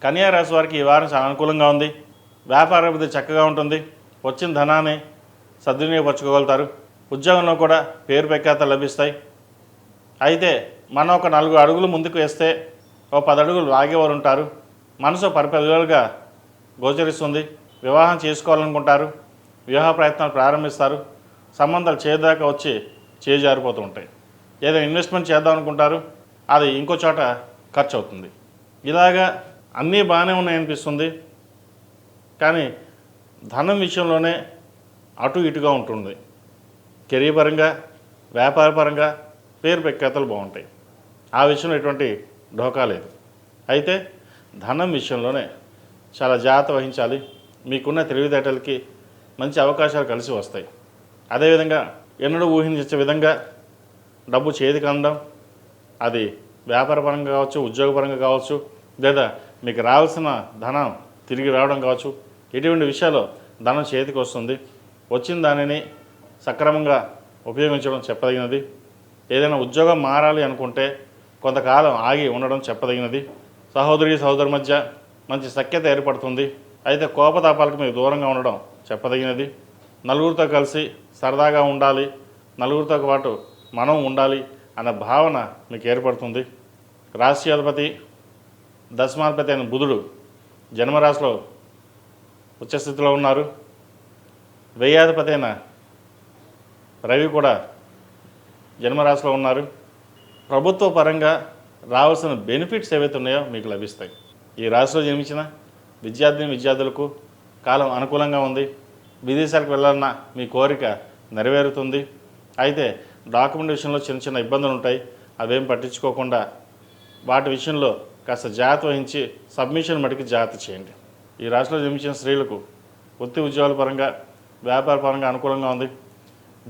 కన్యా రాశి వారికి ఈ వారం చాలా అనుకూలంగా ఉంది. వ్యాపార అభివృద్ధి చక్కగా ఉంటుంది. వచ్చిన ధనాన్ని సద్వినియోగపరచుకోగలుగుతారు. ఉద్యోగంలో కూడా పేరు ప్రఖ్యాతలు లభిస్తాయి. అయితే మనం ఒక 4 అడుగులు ముందుకు వేస్తే 10 అడుగులు ఆగేవారు ఉంటారు. మనసు పరిపరిలుగా గోచరిస్తుంది. వివాహం చేసుకోవాలనుకుంటారు. వివాహ ప్రయత్నాలు ప్రారంభిస్తారు. సంబంధాలు చేదాకా వచ్చి చేజారిపోతూ ఉంటాయి. ఏదైనా ఇన్వెస్ట్మెంట్ చేద్దాం అనుకుంటారు, అది ఇంకో చోట ఖర్చు అవుతుంది. ఇలాగా అన్నీ బాగానే ఉన్నాయనిపిస్తుంది, కానీ ధనం విషయంలోనే అటు ఇటుగా ఉంటుంది. కెరీర్ పరంగా, వ్యాపార పరంగా పేరు ప్రఖ్యాతలు బాగుంటాయి. ఆ విషయంలో ఎటువంటి ఢోకా లేదు. అయితే ధనం విషయంలోనే చాలా జాగ్రత్త వహించాలి. మీకున్న తెలివితేటలకి మంచి అవకాశాలు కలిసి వస్తాయి. అదేవిధంగా ఎన్నడూ ఊహించే విధంగా డబ్బు చేతికి అందడం, అది వ్యాపారపరంగా కావచ్చు, ఉద్యోగపరంగా కావచ్చు, లేదా మీకు రావాల్సిన ధనం తిరిగి రావడం కావచ్చు, ఇటువంటి విషయాల్లో ధనం చేతికి వస్తుంది. వచ్చిన దానిని సక్రమంగా ఉపయోగించడం చెప్పదగినది. ఏదైనా ఉద్యోగం మారాలి అనుకుంటే కొంతకాలం ఆగి ఉండడం చెప్పదగినది. సహోదరి మధ్య మంచి సఖ్యత ఏర్పడుతుంది. అయితే కోపతాపాలకు మీరు దూరంగా ఉండడం చెప్పదగినది. నలుగురితో కలిసి సరదాగా ఉండాలి, నలుగురితో పాటు మనం ఉండాలి అన్న భావన మీకు ఏర్పడుతుంది. రాశ్యాధిపతి దశమాధిపతి అయిన బుధుడు జన్మరాశిలో ఉచ్చస్థితిలో ఉన్నారు. వ్యయాధిపతి అయిన రవి కూడా జన్మరాశిలో ఉన్నారు. ప్రభుత్వ పరంగా రావాల్సిన బెనిఫిట్స్ ఏవైతే ఉన్నాయో మీకు లభిస్తాయి. ఈ రాశిలో జన్మించిన విద్యార్థులకు కాలం అనుకూలంగా ఉంది. విదేశాలకు వెళ్ళాలన్న మీ కోరిక నెరవేరుతుంది. అయితే డాక్యుమెంట్ విషయంలో చిన్న చిన్న ఇబ్బందులు ఉంటాయి. అవేం పట్టించుకోకుండా వాటి విషయంలో కాస్త జాగ్రత్త వహించి సబ్మిషన్ మటుకు జాగ్రత్త చేయండి. ఈ రాశిలో జన్మించిన స్త్రీలకు వృత్తి ఉద్యోగాల పరంగా, వ్యాపార పరంగా అనుకూలంగా ఉంది.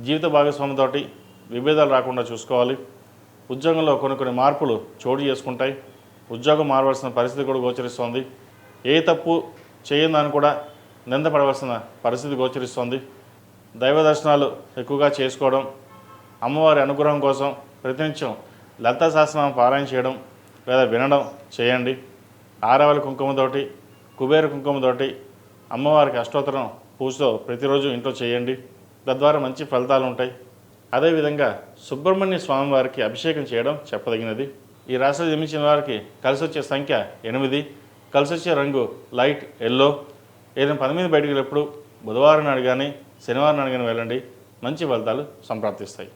జీవిత భాగస్వామితోటి విభేదాలు రాకుండా చూసుకోవాలి. ఉద్యోగంలో కొన్ని మార్పులు చోటు చేసుకుంటాయి. ఉద్యోగం మారవలసిన పరిస్థితి కూడా గోచరిస్తోంది. ఏ తప్పు చేయని కూడా నిందపడవలసిన పరిస్థితి గోచరిస్తోంది. దైవ దర్శనాలు ఎక్కువగా చేసుకోవడం, అమ్మవారి అనుగ్రహం కోసం ప్రతినిత్యం లలితా సహస్రనామం పారాయణ చేయడం లేదా వినడం చేయండి. ఆరవలి కుంకుమతోటి, కుబేర కుంకుమతోటి అమ్మవారికి అష్టోత్తరం పూజతో ప్రతిరోజు ఇంట్లో చేయండి. తద్వారా మంచి ఫలితాలు ఉంటాయి. అదేవిధంగా సుబ్రహ్మణ్య స్వామి వారికి అభిషేకం చేయడం చెప్పదగినది. ఈ రాశిలో జన్మించిన వారికి కలిసి వచ్చే సంఖ్య 8, కలిసి వచ్చే రంగు లైట్ ఎల్లో. ఏదైనా పని మీద బయటకు వెళ్ళినప్పుడు బుధవారం నాడు కానీ శనివారం నాడు కానీ వెళ్ళండి. మంచి ఫలితాలు సంప్రాప్తిస్తాయి.